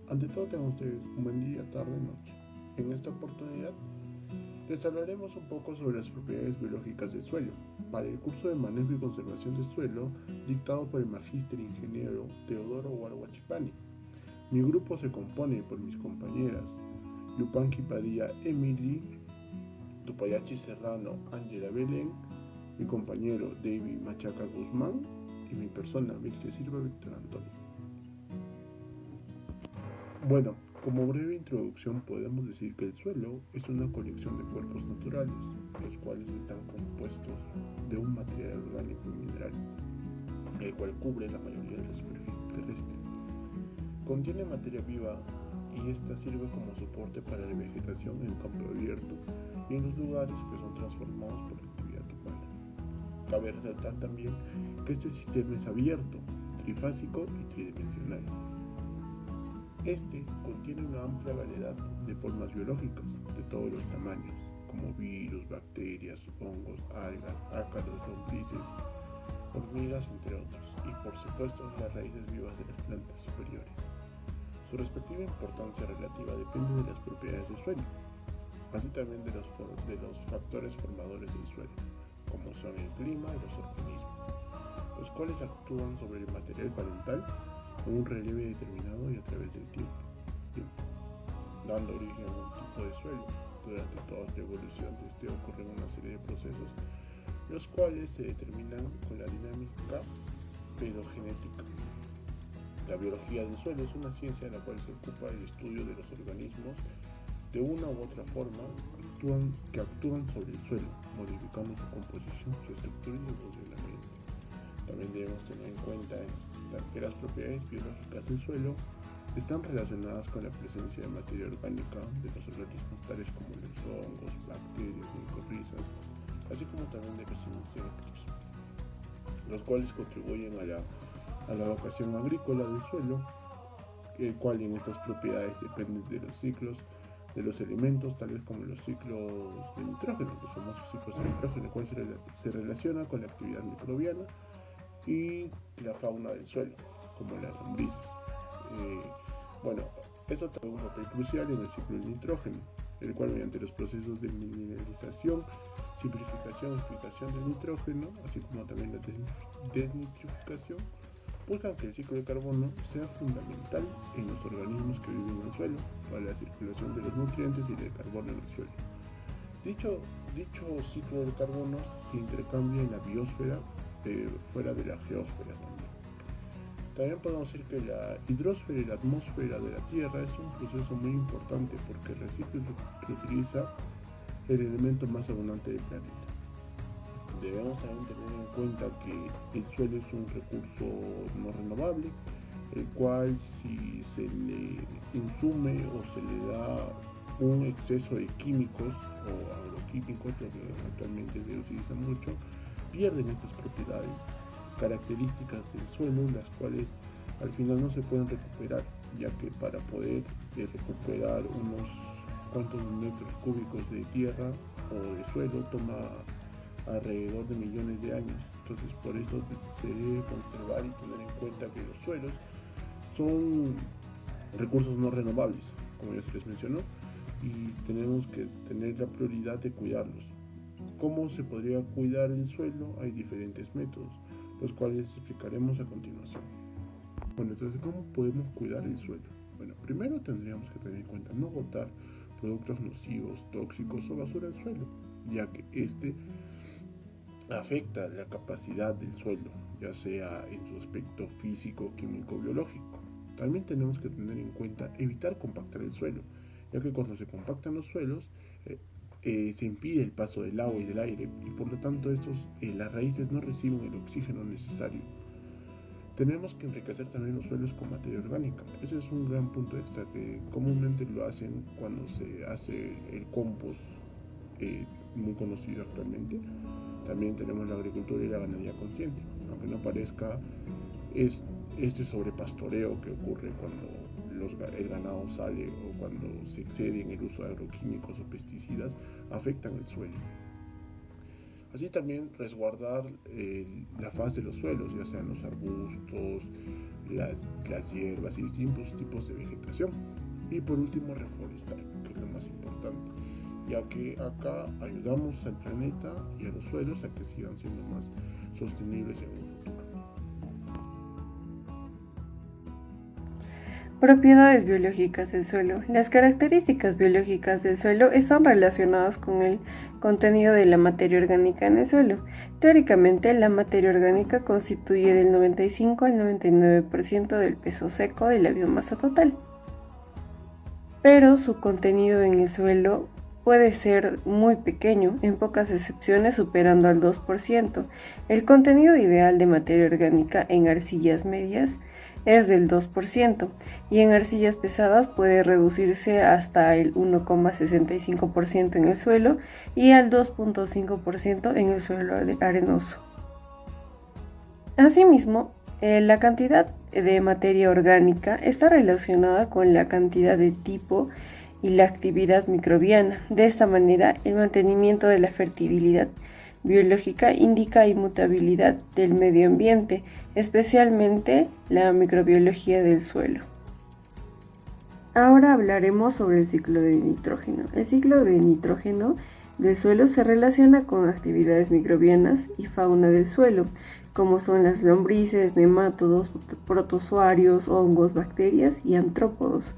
Ante todo tengan ustedes un buen día, tarde, noche. En esta oportunidad les hablaremos un poco sobre las propiedades biológicas del suelo, para el curso de manejo y conservación del suelo dictado por el magíster ingeniero Teodoro Guarguachipani. Mi grupo se compone por mis compañeras Yupanqui Padilla Emily, Tupayachi Serrano Ángela Belén, mi compañero David Machaca Guzmán y mi persona Víctor Silva Víctor Antonio. Bueno, como breve introducción podemos decir que el suelo es una colección de cuerpos naturales, los cuales están compuestos de un material orgánico y mineral, el cual cubre la mayoría de la superficie terrestre. Contiene materia viva y esta sirve como soporte para la vegetación en campo abierto y en los lugares que son transformados por la actividad humana. Cabe resaltar también que este sistema es abierto, trifásico y tridimensional. Este contiene una amplia variedad de formas biológicas de todos los tamaños, como virus, bacterias, hongos, algas, ácaros, lombrices, hormigas, entre otros, y por supuesto las raíces vivas de las plantas superiores. Su respectiva importancia relativa depende de las propiedades del suelo, así también de los factores formadores del suelo, como son el clima y los organismos, los cuales actúan sobre el material parental con un relieve determinado y a través del tiempo, dando origen a un tipo de suelo. Durante toda la evolución de este ocurren una serie de procesos, los cuales se determinan con la dinámica pedogenética. La biología del suelo es una ciencia en la cual se ocupa el estudio de los organismos de una u otra forma que actúan sobre el suelo, modificando su composición, su estructura y su funcionamiento. También debemos tener en cuenta que las propiedades biológicas del suelo están relacionadas con la presencia de materia orgánica de los organismos tales como los hongos, bacterias, micorrizas, así como también de los insectos, los cuales contribuyen a la vocación agrícola del suelo, el cual en estas propiedades dependen de los ciclos de los elementos, tales como los ciclos de nitrógeno, los famosos ciclos de nitrógeno, el cual se relaciona con la actividad microbiana y la fauna del suelo, como las lombrices. Bueno, eso tiene un papel crucial en el ciclo del nitrógeno, el cual mediante los procesos de mineralización, simplificación y fijación del nitrógeno, así como también la desnitrificación, buscan que el ciclo de carbono sea fundamental en los organismos que viven en el suelo, para la circulación de los nutrientes y del carbono en el suelo. Dicho ciclo de carbono se intercambia en la biosfera fuera de la geósfera también. También podemos decir que la hidrosfera y la atmósfera de la Tierra es un proceso muy importante porque recicla y reutiliza el elemento más abundante del planeta. Debemos también tener en cuenta que el suelo es un recurso no renovable, el cual si se le insume o se le da un exceso de químicos o agroquímicos, lo que actualmente se utiliza mucho, pierden estas propiedades características del suelo, las cuales al final no se pueden recuperar, ya que para poder recuperar unos cuantos metros cúbicos de tierra o de suelo toma alrededor de millones de años. Entonces por eso se debe conservar y tener en cuenta que los suelos son recursos no renovables, como ya se les mencionó, y tenemos que tener la prioridad de cuidarlos. ¿Cómo se podría cuidar el suelo? Hay diferentes métodos, los cuales explicaremos a continuación. Bueno, entonces, ¿cómo podemos cuidar el suelo? Bueno, primero tendríamos que tener en cuenta no botar productos nocivos, tóxicos o basura al suelo, ya que este afecta la capacidad del suelo, ya sea en su aspecto físico, químico, biológico. También tenemos que tener en cuenta evitar compactar el suelo, ya que cuando se compactan los suelos se impide el paso del agua y del aire y por lo tanto las raíces no reciben el oxígeno necesario. Tenemos que enriquecer también los suelos con materia orgánica. Ese es un gran punto extra que comúnmente lo hacen cuando se hace el compost, muy conocido actualmente. También tenemos la agricultura y la ganadería consciente, aunque no parezca, es este sobrepastoreo que ocurre cuando el ganado sale o cuando se excede en el uso de agroquímicos o pesticidas, afectan el suelo. Así también resguardar la faz de los suelos, ya sean los arbustos, las hierbas y distintos tipos de vegetación. Y por último, reforestar, que es lo más importante, ya que acá ayudamos al planeta y a los suelos a que sigan siendo más sostenibles en un futuro. Propiedades biológicas del suelo. Las características biológicas del suelo están relacionadas con el contenido de la materia orgánica en el suelo. Teóricamente, la materia orgánica constituye del 95 al 99% del peso seco de la biomasa total. Pero su contenido en el suelo puede ser muy pequeño, en pocas excepciones superando al 2%. El contenido ideal de materia orgánica en arcillas medias es del 2% y en arcillas pesadas puede reducirse hasta el 1,65% en el suelo y al 2,5% en el suelo arenoso. Asimismo, la cantidad de materia orgánica está relacionada con la cantidad de tipo y la actividad microbiana. De esta manera, el mantenimiento de la fertilidad biológica indica inmutabilidad del medio ambiente, especialmente la microbiología del suelo. Ahora hablaremos sobre el ciclo de nitrógeno. El ciclo de nitrógeno del suelo se relaciona con actividades microbianas y fauna del suelo, como son las lombrices, nemátodos, protozoarios, hongos, bacterias y antrópodos.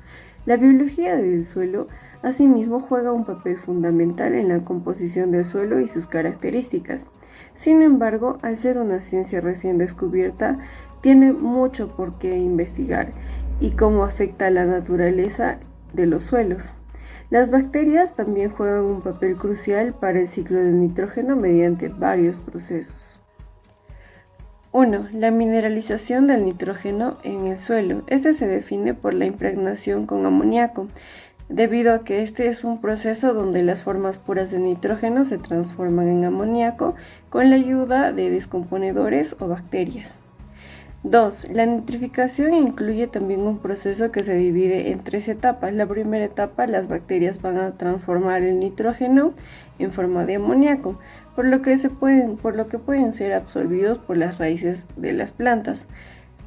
La biología del suelo asimismo juega un papel fundamental en la composición del suelo y sus características. Sin embargo, al ser una ciencia recién descubierta, tiene mucho por qué investigar y cómo afecta a la naturaleza de los suelos. Las bacterias también juegan un papel crucial para el ciclo del nitrógeno mediante varios procesos. 1. La mineralización del nitrógeno en el suelo. Este se define por la impregnación con amoníaco, debido a que este es un proceso donde las formas puras de nitrógeno se transforman en amoníaco con la ayuda de descomponedores o bacterias. 2. La nitrificación incluye también un proceso que se divide en 3 etapas. La primera etapa, las bacterias van a transformar el nitrógeno en forma de amoníaco, por lo que pueden ser absorbidos por las raíces de las plantas.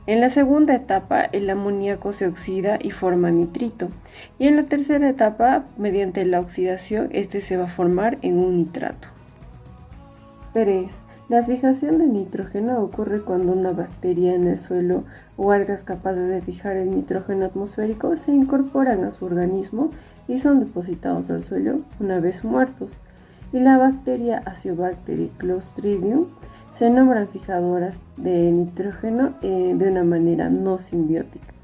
En la segunda etapa, el amoníaco se oxida y forma nitrito. Y en la tercera etapa, mediante la oxidación, este se va a formar en un nitrato. 3. La fijación de nitrógeno ocurre cuando una bacteria en el suelo o algas capaces de fijar el nitrógeno atmosférico se incorporan a su organismo y son depositados al suelo una vez muertos. Y la bacteria Aciobacter clostridium se nombran fijadoras de nitrógeno de una manera no simbiótica.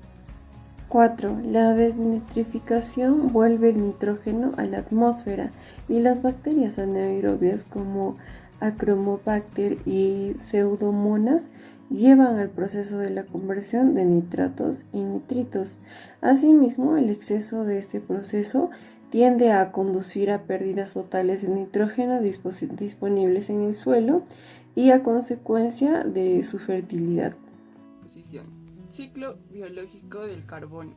4. La desnitrificación vuelve el nitrógeno a la atmósfera y las bacterias anaerobias como Achromobacter y Pseudomonas llevan al proceso de la conversión de nitratos y nitritos. Asimismo, el exceso de este proceso tiende a conducir a pérdidas totales de nitrógeno disponibles en el suelo y a consecuencia de su fertilidad. Ciclo biológico del carbono.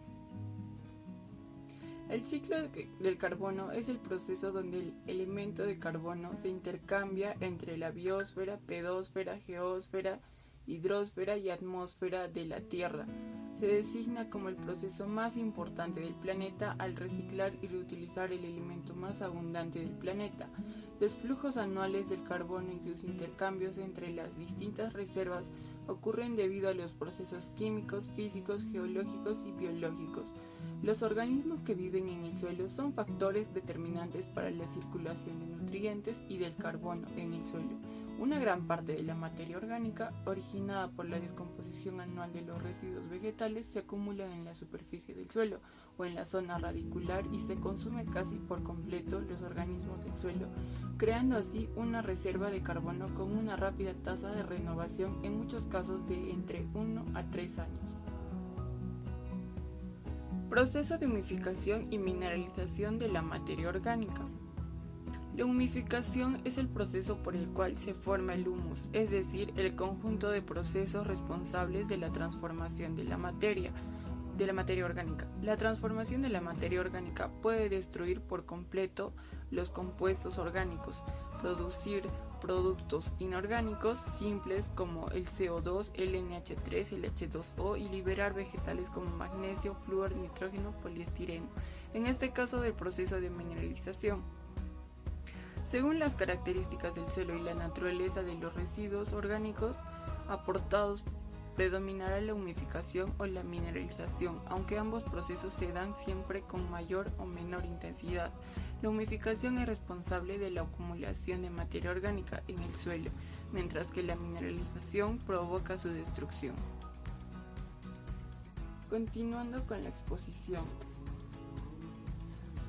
El ciclo del carbono es el proceso donde el elemento de carbono se intercambia entre la biosfera, pedosfera, geósfera, hidrosfera y atmósfera de la Tierra. Se designa como el proceso más importante del planeta al reciclar y reutilizar el elemento más abundante del planeta. Los flujos anuales del carbono y sus intercambios entre las distintas reservas ocurren debido a los procesos químicos, físicos, geológicos y biológicos. Los organismos que viven en el suelo son factores determinantes para la circulación de nutrientes y del carbono en el suelo. Una gran parte de la materia orgánica, originada por la descomposición anual de los residuos vegetales, se acumula en la superficie del suelo o en la zona radicular y se consume casi por completo los organismos del suelo, creando así una reserva de carbono con una rápida tasa de renovación, en muchos casos de entre 1 a 3 años. Proceso de humificación y mineralización de la materia orgánica. La humificación es el proceso por el cual se forma el humus, es decir, el conjunto de procesos responsables de la transformación de la materia orgánica. La transformación de la materia orgánica puede destruir por completo los compuestos orgánicos, producir productos inorgánicos simples como el CO2, el NH3, el H2O y liberar vegetales como magnesio, flúor, nitrógeno, poliestireno, en este caso del proceso de mineralización. Según las características del suelo y la naturaleza de los residuos orgánicos aportados, predominará la humificación o la mineralización, aunque ambos procesos se dan siempre con mayor o menor intensidad. La humificación es responsable de la acumulación de materia orgánica en el suelo, mientras que la mineralización provoca su destrucción. Continuando con la exposición.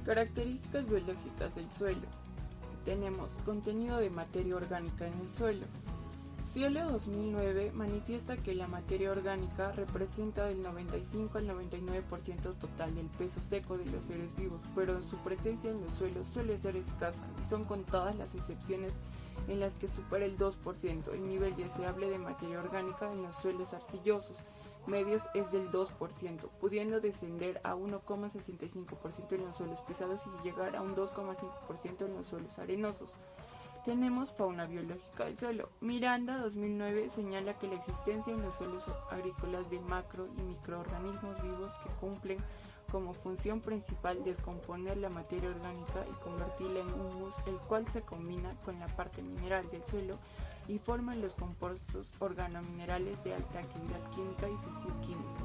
Características biológicas del suelo. Tenemos contenido de materia orgánica en el suelo. Cielo 2009 manifiesta que la materia orgánica representa del 95 al 99% total del peso seco de los seres vivos, pero su presencia en los suelos suele ser escasa y son contadas las excepciones en las que supera el 2%. El nivel deseable de materia orgánica en los suelos arcillosos medios es del 2%, pudiendo descender a 1,65% en los suelos pesados y llegar a un 2,5% en los suelos arenosos. Tenemos fauna biológica del suelo. Miranda 2009 señala que la existencia en los suelos agrícolas de macro y microorganismos vivos que cumplen como función principal descomponer la materia orgánica y convertirla en humus, el cual se combina con la parte mineral del suelo y forman los compuestos organominerales de alta actividad química y fisioquímica.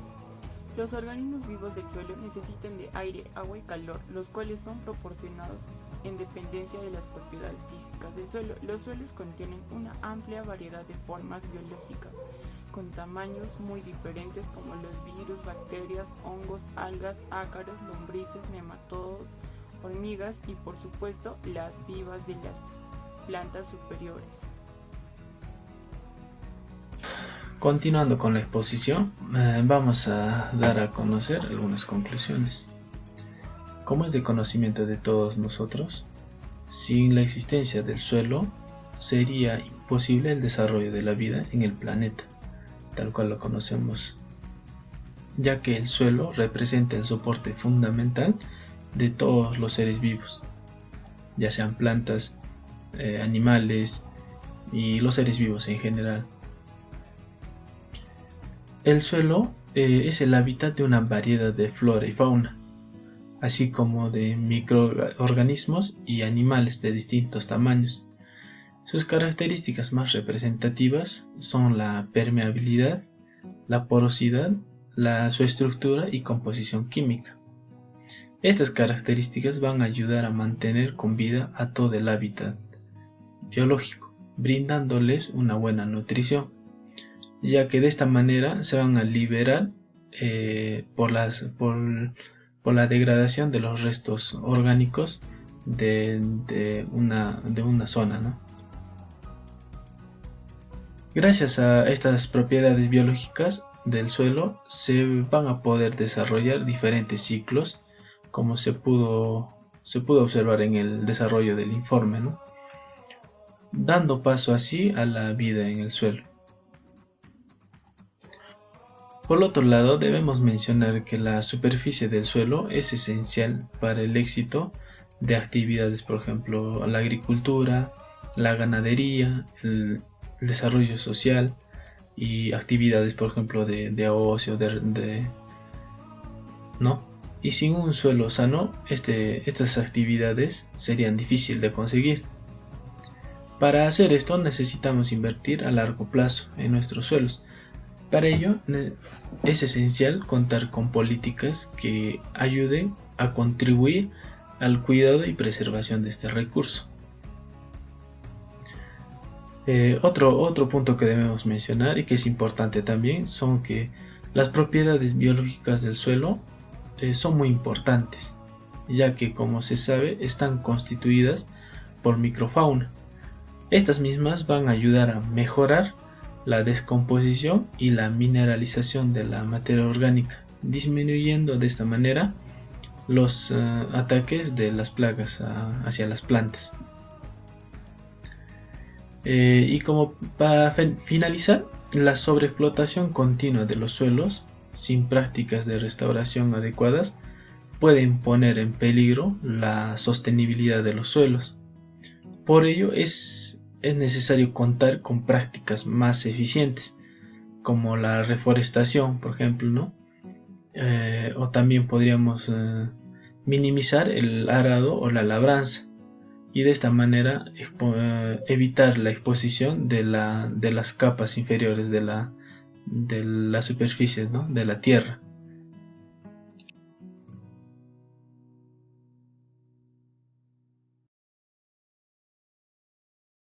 Los organismos vivos del suelo necesitan de aire, agua y calor, los cuales son proporcionados en dependencia de las propiedades físicas del suelo. Los suelos contienen una amplia variedad de formas biológicas, con tamaños muy diferentes como los virus, bacterias, hongos, algas, ácaros, lombrices, nematodos, hormigas y por supuesto las vivas de las plantas superiores. Continuando con la exposición, vamos a dar a conocer algunas conclusiones. Como es de conocimiento de todos nosotros, sin la existencia del suelo sería imposible el desarrollo de la vida en el planeta, tal cual lo conocemos, ya que el suelo representa el soporte fundamental de todos los seres vivos, ya sean plantas, animales y los seres vivos en general. El suelo es el hábitat de una variedad de flora y fauna, así como de microorganismos y animales de distintos tamaños. Sus características más representativas son la permeabilidad, la porosidad, su estructura y composición química. Estas características van a ayudar a mantener con vida a todo el hábitat biológico, brindándoles una buena nutrición, ya que de esta manera se van a liberar por la degradación de los restos orgánicos de una zona, ¿no? Gracias a estas propiedades biológicas del suelo se van a poder desarrollar diferentes ciclos, como se pudo observar en el desarrollo del informe, ¿no? Dando paso así a la vida en el suelo. Por otro lado, debemos mencionar que la superficie del suelo es esencial para el éxito de actividades, por ejemplo, la agricultura, la ganadería, el desarrollo social y actividades, por ejemplo, de ocio, ¿no? Y sin un suelo sano, estas actividades serían difíciles de conseguir. Para hacer esto necesitamos invertir a largo plazo en nuestros suelos. Para ello es esencial contar con políticas que ayuden a contribuir al cuidado y preservación de este recurso. Otro punto que debemos mencionar y que es importante también son que las propiedades biológicas del suelo son muy importantes, ya que, como se sabe, están constituidas por microfauna. Estas mismas van a ayudar a mejorar la descomposición y la mineralización de la materia orgánica, disminuyendo de esta manera los ataques de las plagas hacia las plantas. Y como para finalizar, la sobreexplotación continua de los suelos sin prácticas de restauración adecuadas pueden poner en peligro la sostenibilidad de los suelos. Por ello es es necesario contar con prácticas más eficientes, como la reforestación, por ejemplo, ¿no? O también podríamos minimizar el arado o la labranza, y de esta manera evitar la exposición de las capas inferiores de la superficie, ¿no?, de la tierra.